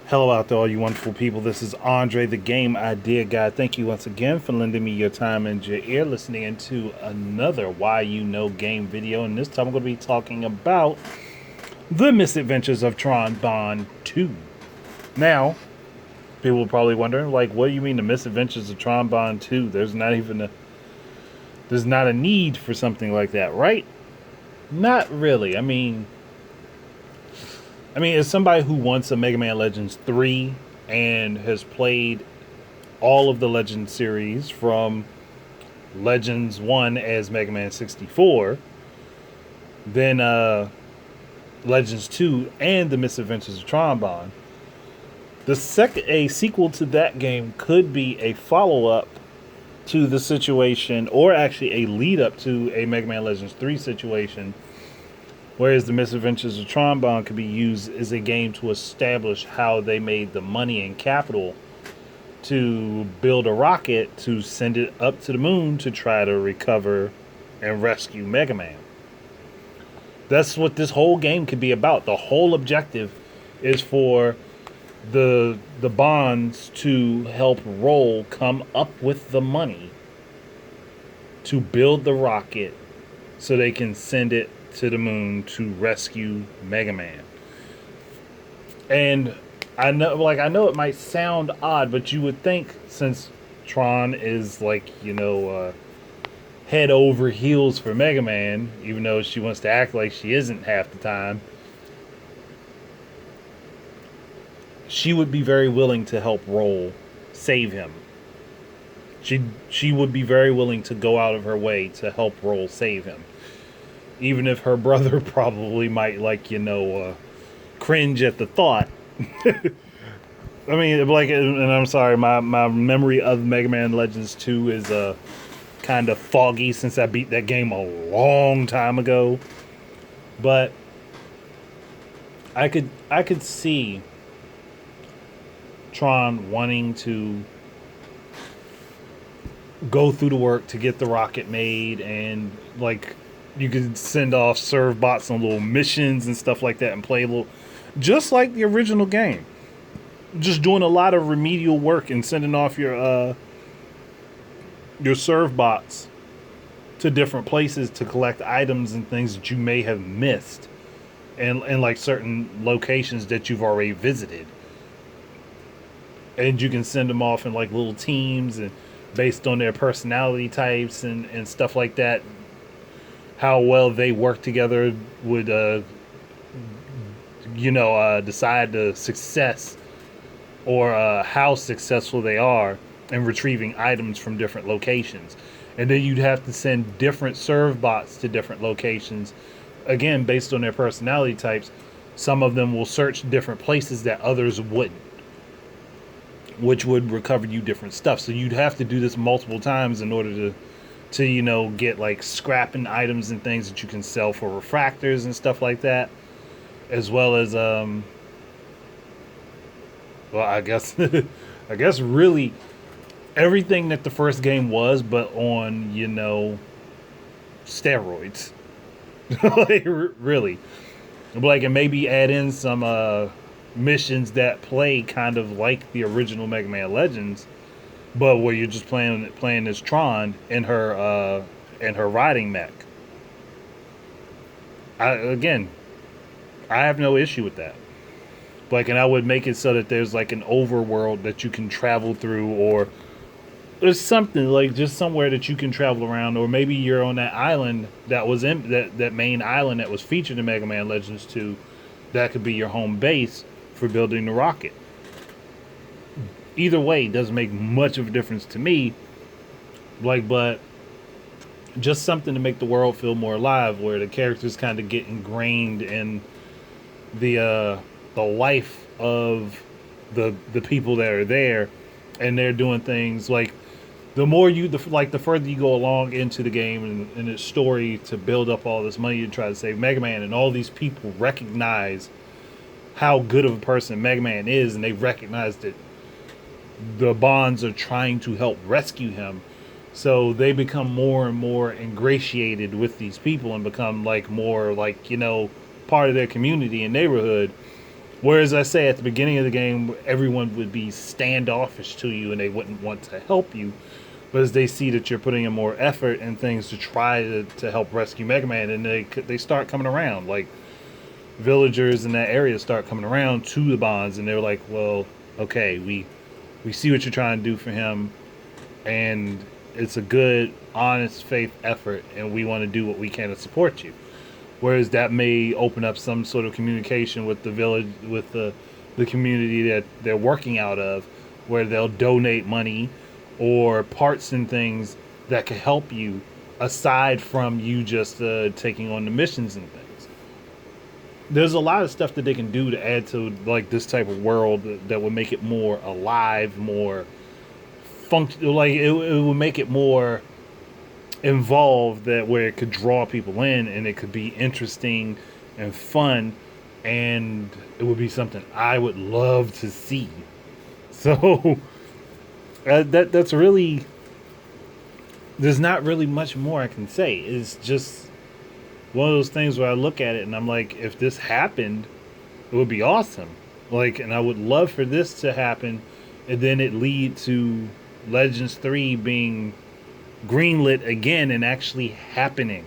Hello out there, all you wonderful people. This is Andre, the Game Idea Guy. Thank you once again for lending me your time and your ear, listening into another Why You Know game video. And this time I'm going to be talking about the Misadventures of Tron Bonne 2. Now, people are probably wondering, like, what do you mean the Misadventures of Tron Bonne 2? There's not a need for something like that, right? Not really. As somebody who wants a Mega Man Legends 3 and has played all of the Legends series from Legends 1 as Mega Man 64, then Legends 2 and the Misadventures of Tron Bonne, a sequel to that game could be a follow-up to the situation, or actually a lead-up to a Mega Man Legends 3 situation. Whereas the Misadventures of Tron Bonne could be used as a game to establish how they made the money and capital to build a rocket to send it up to the moon to try to recover and rescue Mega Man. That's what this whole game could be about. The whole objective is for the Bonds to help Roll come up with the money to build the rocket so they can send it to the moon to rescue Mega Man. And I know it might sound odd, but you would think, since Tron is head over heels for Mega Man, even though she wants to act like she isn't half the time, she would be very willing to help Roll save him. She would be very willing to go out of her way to help Roll save him. Even if her brother probably might, cringe at the thought. And I'm sorry, my memory of Mega Man Legends 2 is kind of foggy since I beat that game a long time ago. But I could see Tron wanting to go through the work to get the rocket made, and you could send off serve bots on little missions and stuff like that and play a little, just like the original game. Just doing a lot of remedial work and sending off your serve bots to different places to collect items and things that you may have missed, and like certain locations that you've already visited. And you can send them off in like little teams, and based on their personality types and stuff like that, how well they work together would, decide the success or how successful they are in retrieving items from different locations. And then you'd have to send different serve bots to different locations, again, based on their personality types. Some of them will search different places that others wouldn't, which would recover you different stuff. So you'd have to do this multiple times in order to get like scrapping items and things that you can sell for refractors and stuff like that, as well as I guess really everything that the first game was, but on steroids. Really, and maybe add in some missions that play kind of like the original Mega Man Legends, but where you're just playing as Tron in her riding mech. I have no issue with that. And I would make it so that there's like an overworld that you can travel through, or there's something like just somewhere that you can travel around, or maybe you're on that island that was in that main island that was featured in Mega Man Legends 2. That could be your home base for building the rocket. Either way doesn't make much of a difference to me. But just something to make the world feel more alive, where the characters kind of get ingrained in the life of the people that are there, and they're doing things like the further you go along into the game and its story to build up all this money to try to save Mega Man, and all these people recognize how good of a person Mega Man is, and they recognize that the Bonds are trying to help rescue him. So they become more and more ingratiated with these people and become more part of their community and neighborhood, Whereas I say at the beginning of the game, everyone would be standoffish to you and they wouldn't want to help you. But as they see that you're putting in more effort and things to try to help rescue Mega Man, and they start coming around. Like, villagers in that area start coming around to the bonds, and they're like, well, okay, we see what you're trying to do for him, and it's a good, honest faith effort, and we want to do what we can to support you. Whereas that may open up some sort of communication with the village, with the community that they're working out of, where they'll donate money or parts and things that could help you aside from you just taking on the missions and things. There's a lot of stuff that they can do to add to like this type of world that would make it more alive, more function. Like it would make it more involved, that where it could draw people in and it could be interesting and fun, and it would be something I would love to see. So that's really, there's not really much more I can say. It's just one of those things where I look at it and I'm like, if this happened, it would be awesome. Like, and I would love for this to happen, and then it lead to Legends 3 being greenlit again and actually happening.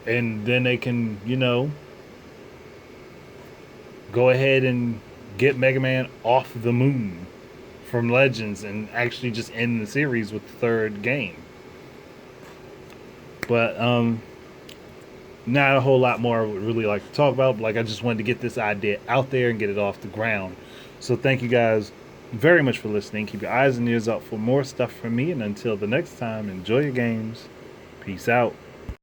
And then they can, go ahead and get Mega Man off the moon from Legends and actually just end the series with the third game. But not a whole lot more I would really like to talk about. Like, I just wanted to get this idea out there and get it off the ground. So thank you guys very much for listening. Keep your eyes and ears out for more stuff from me. And until the next time, enjoy your games. Peace out.